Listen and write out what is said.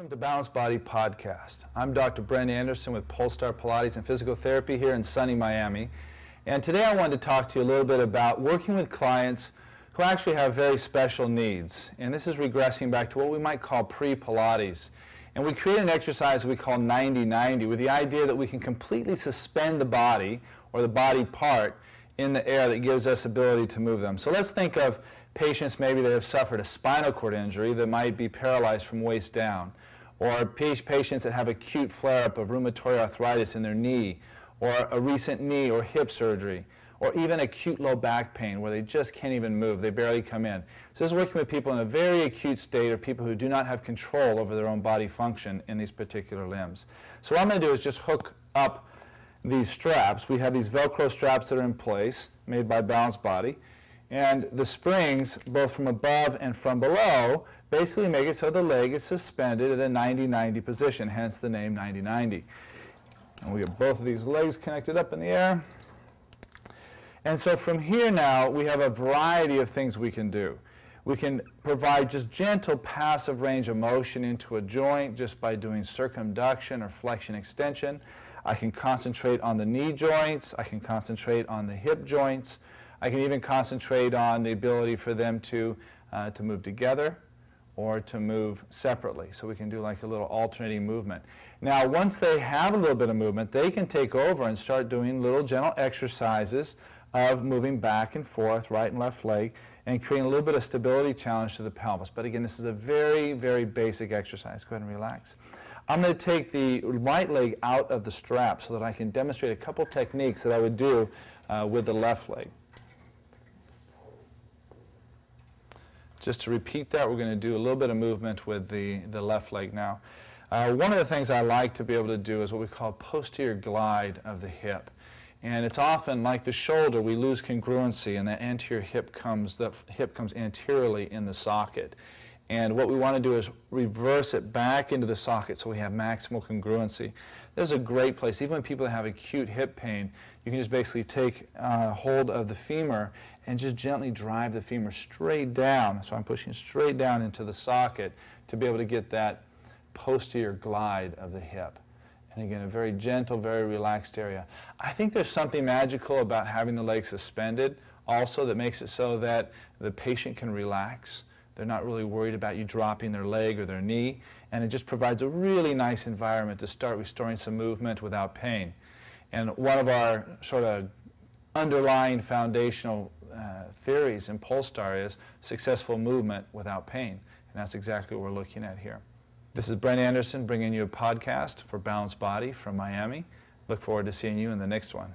Welcome to Balanced Body Podcast. I'm Dr. Brent Anderson with Polestar Pilates and Physical Therapy here in sunny Miami. And today I wanted to talk to you a little bit about working with clients who actually have very special needs. And this is regressing back to what we might call pre-Pilates. And we create an exercise we call 90-90 with the idea that we can completely suspend the body or the body part in the air that gives us ability to move them. So let's think of patients maybe that have suffered a spinal cord injury that might be paralyzed from waist down, or patients that have acute flare-up of rheumatoid arthritis in their knee, or a recent knee or hip surgery, or even acute low back pain where they just can't even move, they barely come in. So this is working with people in a very acute state or people who do not have control over their own body function in these particular limbs. So what I'm going to do is just hook up these straps. We have these Velcro straps that are in place, made by Balanced Body. And the springs, both from above and from below, basically make it so the leg is suspended at a 90-90 position, hence the name 90-90. And we get both of these legs connected up in the air. And so from here now, we have a variety of things we can do. We can provide just gentle passive range of motion into a joint just by doing circumduction or flexion extension. I can concentrate on the knee joints. I can concentrate on the hip joints. I can even concentrate on the ability for them to move together or to move separately. So we can do like a little alternating movement. Now, once they have a little bit of movement, they can take over and start doing little gentle exercises of moving back and forth, right and left leg, and creating a little bit of stability challenge to the pelvis. But again, this is a very, very basic exercise. Go ahead and relax. I'm going to take the right leg out of the strap so that I can demonstrate a couple techniques that I would do with the left leg. Just to repeat that, we're going to do a little bit of movement with the left leg now. One of the things I like to be able to do is what we call posterior glide of the hip. And it's often like the shoulder, we lose congruency and the hip comes anteriorly in the socket. And what we want to do is reverse it back into the socket so we have maximal congruency. This is a great place. Even when people have acute hip pain, you can just basically take hold of the femur and just gently drive the femur straight down. So I'm pushing straight down into the socket to be able to get that posterior glide of the hip. And again, a very gentle, very relaxed area. I think there's something magical about having the leg suspended also that makes it so that the patient can relax. They're not really worried about you dropping their leg or their knee, and it just provides a really nice environment to start restoring some movement without pain. And one of our sort of underlying foundational theories in Polestar is successful movement without pain, and that's exactly what we're looking at here. This is Brent Anderson bringing you a podcast for Balanced Body from Miami. Look forward to seeing you in the next one.